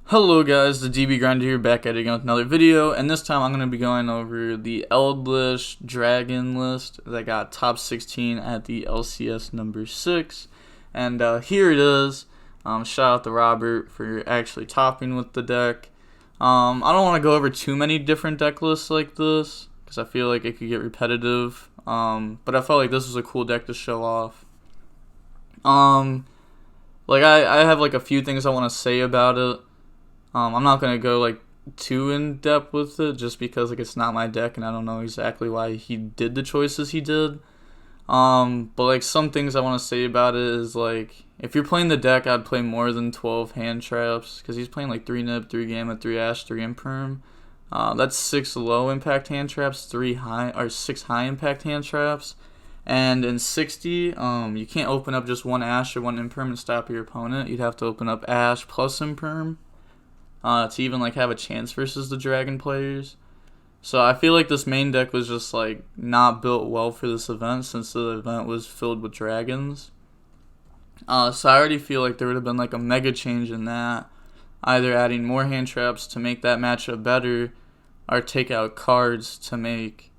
Hello guys, the DB Grinder here, back at it again with another video, and this time I'm going to be going over the Eldlich Dragon list that got top 16 at the LCS number 6, and here it is. Shout out to Robert for actually topping with the deck. I don't want to go over too many different deck lists like this, because I feel like it could get repetitive, but I felt like this was a cool deck to show off. Like I have like a few things I want to say about it. I'm not going to go like too in depth with it just because like it's not my deck and I don't know exactly why he did the choices he did. But like some things I want to say about it is like if you're playing the deck, I'd play more than 12 hand traps because he's playing like 3 nib, 3 gamma, 3 ash, 3 imperm. That's 6 low impact hand traps, 6 high impact hand traps. And in 60, you can't open up just 1 ash or 1 imperm and stop your opponent. You'd have to open up ash plus imperm. To even like have a chance versus the dragon players. So I feel like this main deck was just like not built well for this event since the event was filled with dragons. So I already feel like there would have been like a mega change in that, either adding more hand traps to make that matchup better or take out cards to make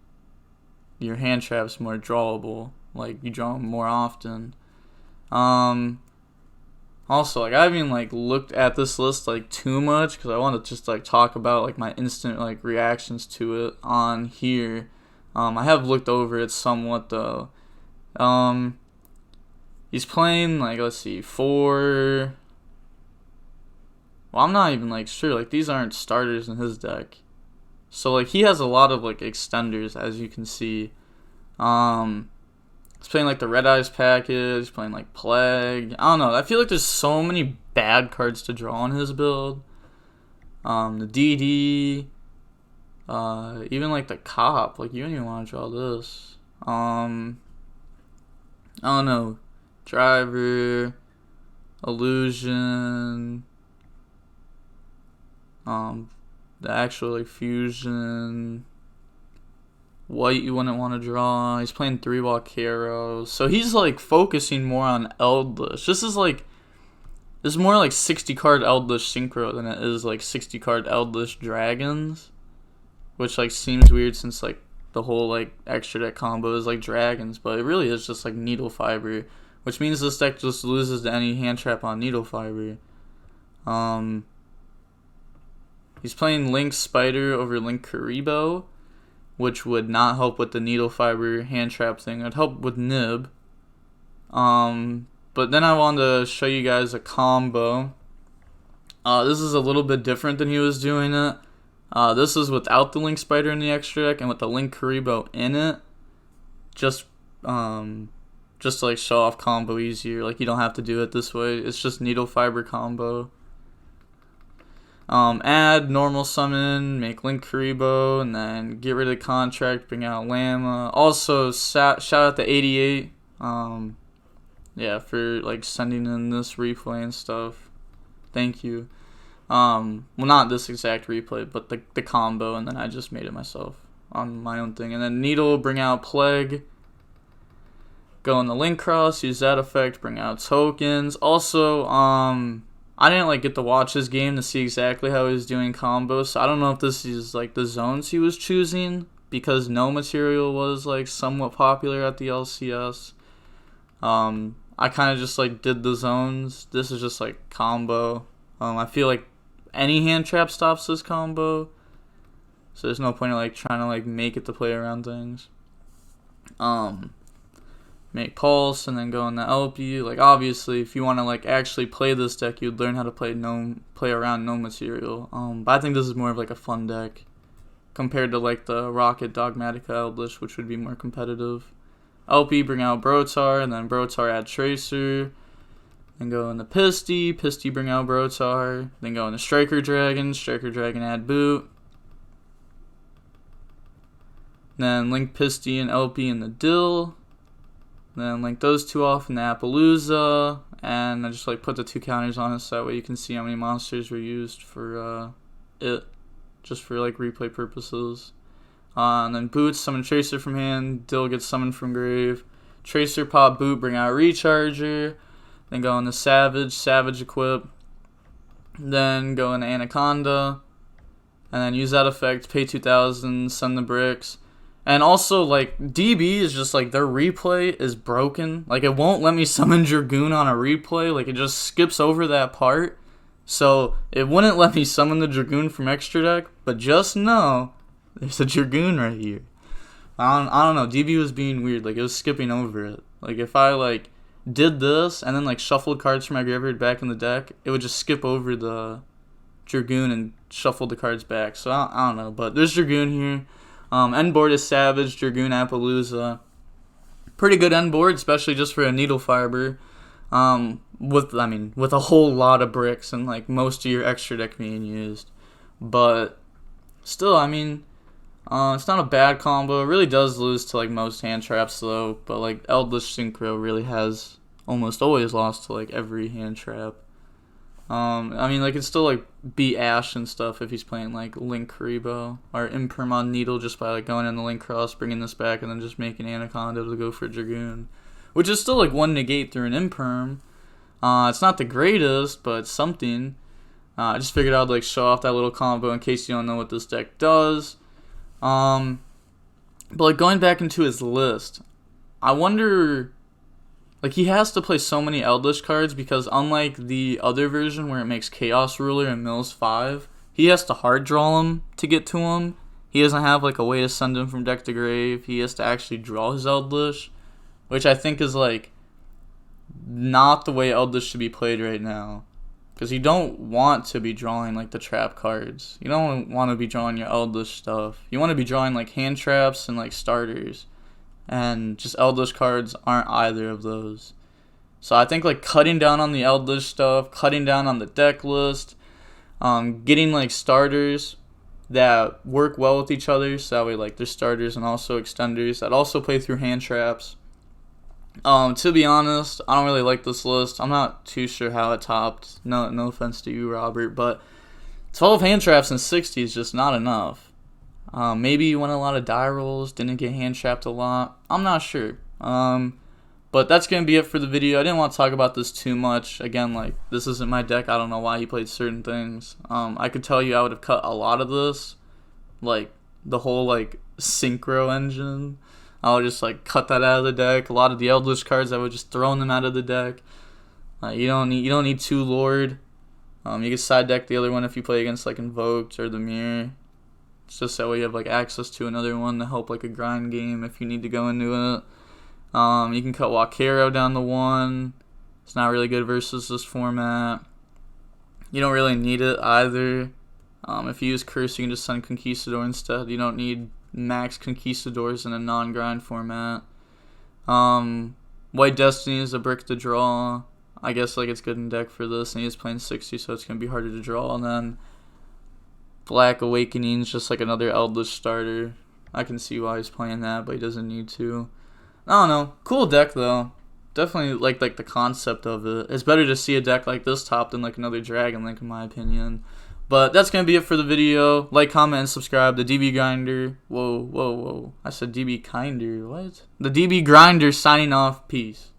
your hand traps more drawable, like you draw them more often. Also, like I haven't even like looked at this list like too much because I want to just like talk about like my instant like reactions to it on here. I have looked over it somewhat though. He's playing like, let's see, 4. Well, I'm not even like sure. Like these aren't starters in his deck, so like he has a lot of like extenders as you can see. He's playing like the Red Eyes package, he's playing like Plague. I don't know. I feel like there's so many bad cards to draw on his build. The DD, even like the Cop. Like you don't even want to draw this. I don't know. Driver, Illusion, the actual like Fusion. White you wouldn't want to draw. He's playing 3 Walkeros. So he's like focusing more on Eldlich. This is more like 60 card Eldlich Synchro than it is like 60 card Eldlich Dragons. Which like seems weird since like the whole like extra deck combo is like dragons, but it really is just like Needle Fiber. Which means this deck just loses to any hand trap on Needle Fiber. He's playing Link Spider over Link Karibo, which would not help with the Needle Fiber hand trap thing. It'd help with Nib. But then I wanted to show you guys a combo. This is a little bit different than he was doing it. This is without the Link Spider in the extra deck and with the Link Karibo in it. Just to like show off combo easier. Like you don't have to do it this way. It's just Needle Fiber combo. Add normal summon, make Link Karibo, and then get rid of the contract, bring out Llama. Also, shout out to 88, yeah, for like sending in this replay and stuff. Thank you. Well, not this exact replay, but the combo, and then I just made it myself on my own thing. And then Needle, bring out Plague. Go in the Link Cross, use that effect, bring out tokens. Also, I didn't like get to watch his game to see exactly how he was doing combos, so I don't know if this is like the zones he was choosing because no material was like somewhat popular at the LCS. I kind of just like did the zones. This is just like combo. I feel like any hand trap stops this combo, so there's no point in like trying to like make it to play around things. Make Pulse and then go in the LP. Like obviously, if you want to like actually play this deck, you'd learn how to play around no material. But I think this is more of like a fun deck compared to like the Rocket Dogmatica Eldlich, which would be more competitive. LP, bring out Brotar, and then Brotar add Tracer. Then go in the Pisty, bring out Brotar. Then go in the Striker Dragon add Boot. Then link Pisty and LP in the Dill. Then link those 2 off in the Appaloosa, and I just like put the 2 counters on it so that way you can see how many monsters were used for it, just for like replay purposes. And then Boot, summon Tracer from hand, Dill gets summoned from grave, Tracer pop Boot, bring out Recharger, then go on the Savage equip, then go into Anaconda, and then use that effect, pay 2,000, send the bricks. And also, like, DB is just, like, their replay is broken. Like, it won't let me summon Dragoon on a replay. Like, it just skips over that part. So, it wouldn't let me summon the Dragoon from extra deck. But just know, there's a Dragoon right here. I don't know. DB was being weird. Like, it was skipping over it. Like, if I, like, did this and then, like, shuffled cards from my graveyard back in the deck, it would just skip over the Dragoon and shuffle the cards back. So, I don't know. But there's Dragoon here. End board is Savage, Dragoon, Appaloosa. Pretty good end board, especially just for a Needle Fiber. With a whole lot of bricks and like most of your extra deck being used. But still, it's not a bad combo. It really does lose to like most hand traps though. But like Eldlich Synchro really has almost always lost to like every hand trap. Like it's still like beat Ash and stuff if he's playing like Link Karibo or Imperm on Needle just by like going in the Link Cross, bringing this back, and then just making Anaconda to go for Dragoon, which is still like one negate through an Imperm. It's not the greatest, but it's something. I just figured I'd like show off that little combo in case you don't know what this deck does. But like going back into his list, I wonder. Like, he has to play so many Eldlich cards because unlike the other version where it makes Chaos Ruler and mills 5, he has to hard draw him to get to him. He doesn't have, like, a way to send him from deck to grave. He has to actually draw his Eldlich, which I think is, like, not the way Eldlich should be played right now. Because you don't want to be drawing, like, the trap cards. You don't want to be drawing your Eldlich stuff. You want to be drawing, like, hand traps and, like, starters. And just Eldlich cards aren't either of those. So I think like cutting down on the Eldlich stuff, cutting down on the deck list, getting like starters that work well with each other. So that way like there's starters and also extenders that also play through hand traps. To be honest, I don't really like this list. I'm not too sure how it topped. No offense to you, Robert, but 12 hand traps and 60 is just not enough. Maybe you won a lot of die rolls, didn't get hand trapped a lot. I'm not sure. But that's going to be it for the video. I didn't want to talk about this too much. Again, like, this isn't my deck. I don't know why he played certain things. I could tell you I would have cut a lot of this. Like, the whole, like, Synchro engine. I would just, like, cut that out of the deck. A lot of the Eldlich cards, I would just throw them out of the deck. You don't need 2 Lord. You can side deck the other one if you play against, like, Invoked or the Mirror. It's just that way you have like access to another one to help like a grind game if you need to go into it. You can cut Wakero down to 1. It's not really good versus this format. You don't really need it either. If you use Curse, you can just send Conquistador instead. You don't need max Conquistadors in a non-grind format. White Destiny is a brick to draw. I guess like it's good in deck for this, and he's playing 60, so it's gonna be harder to draw. And then Black Awakening is just like another Eldlich starter. I can see why he's playing that, but he doesn't need to. I don't know. Cool deck though. Definitely like the concept of it. It's better to see a deck like this top than like another Dragon Link in my opinion. But that's gonna be it for the video. Like, comment, and subscribe. The DB Grinder. Whoa. I said DB Kinder. What? The DB Grinder signing off. Peace.